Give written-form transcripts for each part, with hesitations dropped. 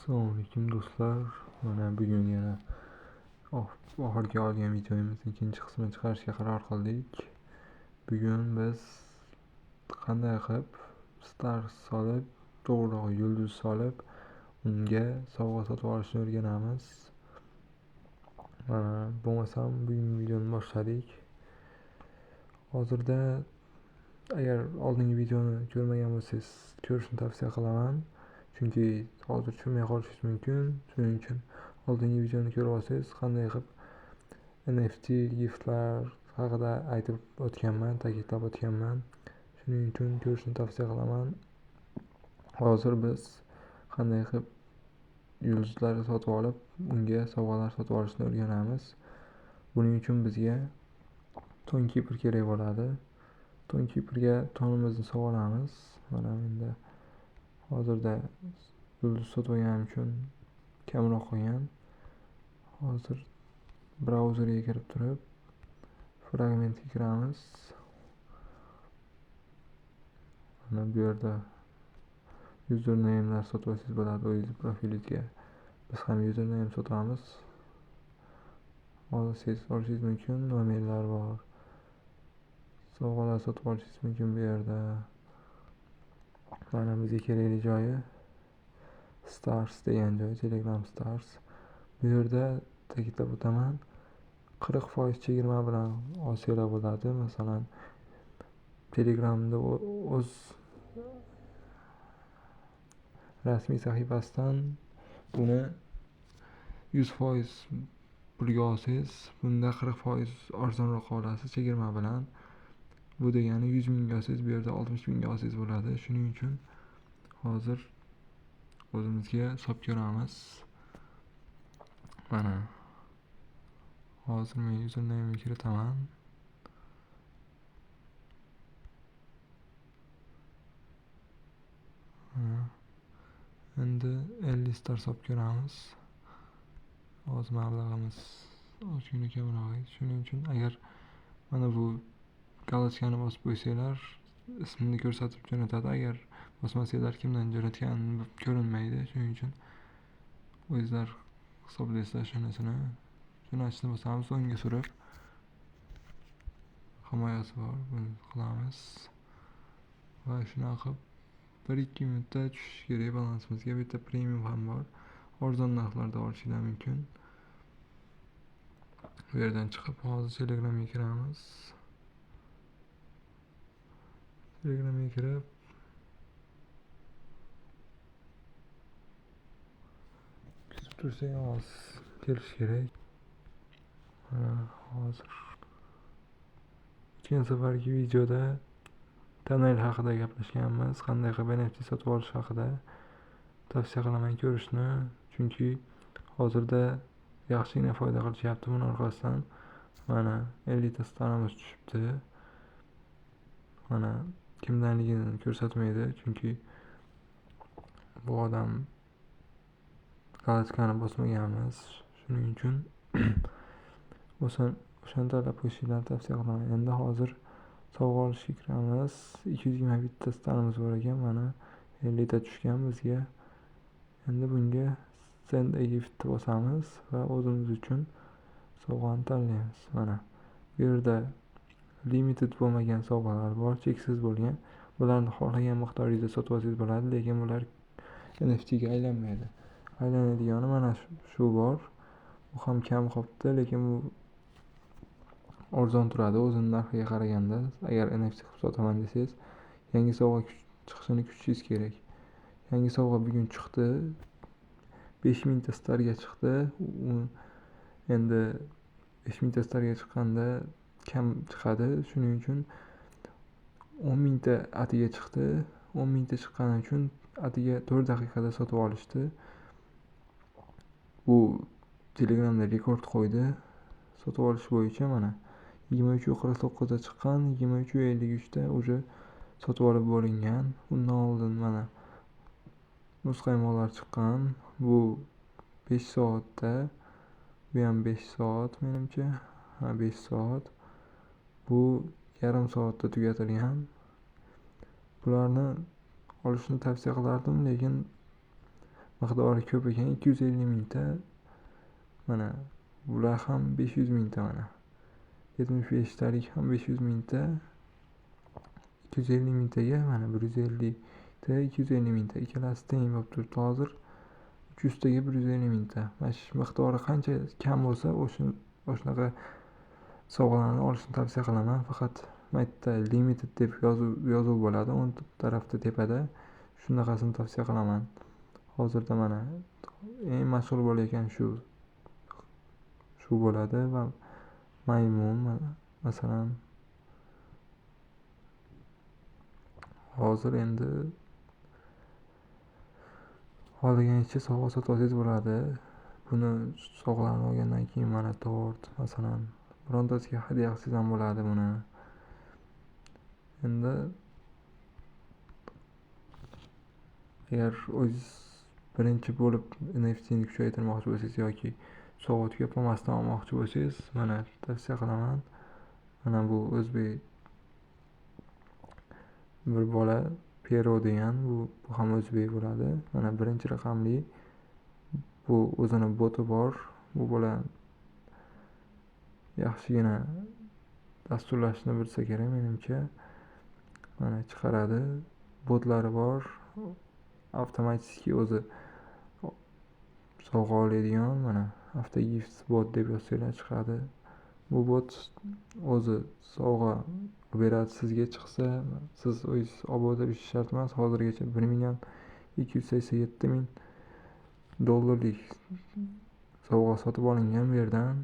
Assalomu alaykum do'stlar. Mana bugun yana oxirgi olgan videomizning ikkinchi qismini chiqarishga qaror qildik. Bugun biz qanday qilib stars solib, to'g'rirog'i yulduz solib, unga sovg'a sotib olishni o'rganamiz. Mana bo'lmasam bugungi videoni boshladik. Hozirda agar oldingi videoni ko'rmagan bo'lsangiz, ko'rishni tavsiya qilaman. Chunki hozir tushunmay qolishingiz mumkin. Shuning uchun oldingi videoni ko'rib olsangiz, qanday qilib NFT giftlar haqida aytib o'tganman, ta'kidlab o'tganman. Shuning uchun ko'rishni tavsiya qilaman. Hozir biz qanday qilib yulduzlarni sotib olib, unga sovg'alar sotib olishni o'rganamiz. Buning uchun bizga Toonkeeper kerak bo'ladi. Toonkeeperga tonimizni sog'olamiz. Mana menda hozirda yulduz sotib olganim uchun kamroq qolgan. Hozir brauzerga kirib turib, fragmentga kiramiz. Mana bu yerda username'lar sotib olsangiz bo'ladi o'zingiz profilingizga. Biz ham username sotamiz. Olishingiz mumkin, nomerlar bor. Sovg'alar sotib olishingiz mumkin bu yerda. Mana bizga kerakli joyi Stars degan joy, Telegram Stars. Bu yerda ta'kidlab o'taman, 40% chegirma bilan olsanglar bo'ladi. Masalan, Telegramda o'z rasmiy sahifasidan buni 100% pulga olsangiz, bunda 40% arzonroq olasiz chegirma bilan. Bu degani 100 mingga olsangiz, bu yerda 60 mingga olsangiz bo'ladi. Shuning uchun hozir o'zimizga hisob ko'ramiz. Mana hozir men username'ni kiritaman. Endi 50 star hisob ko'ramiz. Hozir mablag'imiz ozgina kamroq edi. Shuning uchun agar mana bu galochkani bosib qo'ysanglar, ismini ko'rsatib jo'natadi. Agar bosmasanglar, kimdan jo'natgani ko'rinmaydi. Shuning uchun o'zingizlar hisoblaysizlar shunasini. Jo'natishni bosamiz, o'ngga surib. Himoyasi bor, buni qilamiz. Va shunaqa qilib 1-2 minutda tushishi kerak balansimizga. Bu yerda premium ham bor. Arzon narxlarda olishinglar mumkin. Bu yerdan chiqib hozir Telegramga kiramiz. Telegramga kirib kutib tursak, hozir kelish kerak. Hozir o'tgan safargi videoda tunnel haqida gaplashganmiz. Qanday qilib NFT sotib olish haqida tavsiya qilaman ko'rishni. Chunki hozirda yaxshigina foyda qilishyapti buni orqasidan. Mana 50 ta starimiz tushibdi. Mana kimdanligini ko'rsatmaydi, chunki bu odam galochkani bosmaganmiz. Shuning uchun o'shantalab qo'shishlarni tavsiya qilaman. Endi hozir sovg'a olishga kiramiz. 221 ta starimiz bor ekan. Mana 50 ta tushgan bizga. Endi bunga send a gift bosamiz va o'zimiz uchun sovg'ani tanlaymiz. Mana bu yerda limited bo'lmagan sovg'alar bor, cheksiz bo'lgan. Bularni xohlagan miqdoringizda sotib olsangiz bo'ladi, lekin bular NFT ga aylanmaydi. Aylanadigan mana shu bor. Bu ham kam qolibdi, lekin bu arzon turadi o'zining narxiga qaraganda. Agar NFT qilib sotaman desangiz, yangi sovg'a chiqishini kutishingiz kerak. Yangi sovg'a bugun chiqdi. 5000 ta starga chiqdi. Endi 5000 ta starga chiqqanda kam chiqadi. Shuning uchun 10,000 ta atiga chiqdi. 10,000 ta chiqqani uchun atiga 4 daqiqada sotib olishdi. Bu Telegramda rekord qo'ydi. Sotib olish bo'yicha mana 23:49 da chiqqan, 23:53 da уже sotib olib bo'lingan. Undan oldin mana muzqaymoqlar chiqqan. Bu 5 soatda, bu ham 5 soat menimcha. 5 soat. Bu yarim soatda tugatilgan. Bularni olishni tavsiya qilardim, lekin miqdori ko'p ekan, 250 mingta. Mana bular ham 500 mingta, mana 75 talik ham 500 mingta, 250 mingtaga mana 150 ta, 250 mingta, ikkalasi teng bo'lib turibdi. Hozir 300 taga 150 mingta. Mana shu miqdori qancha kam bo'lsa, o'shanaqa sovg'alarni olishni tavsiya qilaman. Faqat bu yerda limited deb yozuv bo'ladi o'ng tarafda tepada. Shunaqasini tavsiya qilaman. Hozirda mana eng mashhur bo'layotgan shu bo'ladi va maymun masalan. Hozir endi xohlaganingizcha sovg'a sotib olsangiz bo'ladi. Buni sovg'alarni olgandan keyin mana tort masalan, birontasiga hadya qilsangiz ham bo'ladi buni. Endi agar o'zingiz birinchi bo'lib NFTni kuchaytirmoqchi bo'lsangiz yoki sovg'a tugab qolmasdan olmoqchi bo'lsangiz, mana tavsiya qilaman. Mana bu o'zbek bir bola Pero degan, bu ham o'zbek bo'ladi. Mana birinchi raqamli, bu o'zini boti bor. Bu bola yaxshigina dasturlashni bilsa kerak menimcha. Mana chiqaradi. Botlari bor. Avtomatik o'zi sovg'a oladigan, mana AutoGift bot deb yozsanglar chiqadi. Bu bot o'zi sovg'a beradi sizga chiqsa, siz o'zingiz olib o'tirish shart emas. Hozirgacha 1,287,000 dollarlik sovg'a sotib olingan bu yerdan.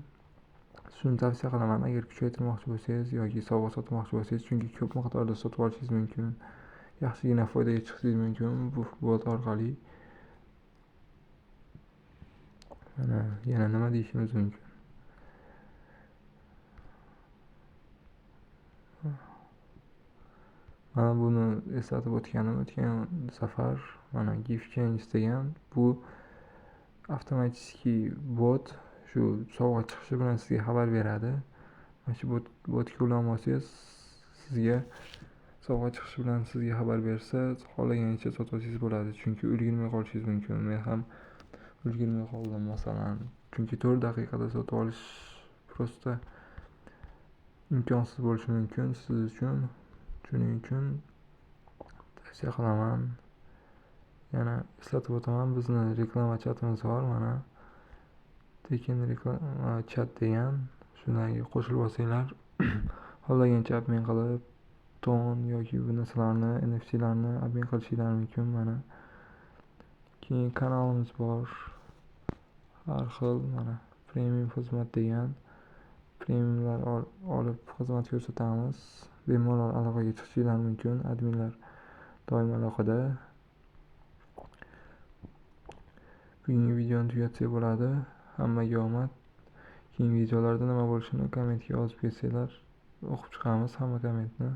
Shuni tavsiya qilaman agar kuchaytirmoqchi bo'lsangiz yoki sovg'a sotmoqchi bo'lsangiz, chunki ko'p miqdorda sotib olishingiz mumkin. Yaxshigina foydaga chiqishingiz mumkin bu bot orqali. Mana yana nima deyishimiz mumkin? Mana buni eslatib o'tgan safar mana gift change degan bu avtomatik bot shu sovg'a chiqishi bilan sizga xabar beradi. Mana shu botga ulanmasangiz sizga sovg'a chiqishi bilan sizga xabar bersa, xohlaganingcha sotib olsangiz bo'ladi. Chunki ulgurmay qolishingiz mumkin. Men ham ulgurmay qoldim masalan. Chunki 4 daqiqada sotib olish prosta imkonsiz bo'lishi mumkin siz uchun. Shuning uchun tavsiya qilaman. Yana eslatib o'taman, bizni reklama chatimiz bor mana. Tekin reklama chat degan, shunga qo'shilib olsanglar, xohlagancha admin qilib, ton yoki bu narsalarni, NFTlarni admin qilishingiz mumkin mana. Keyin kanalimiz bor. Har xil mana premium xizmat degan, premiumlar olib xizmat ko'rsatamiz. Bemalol aloqaga chiqishingiz mumkin. Adminlar doim aloqada. Bugungi videoni tugatsak bo'ladi. Hammaga omad. Keyingi videolarda nima bo'lishini kommentga yozib ketsanglar, o'qib chiqamiz hamma kommentni.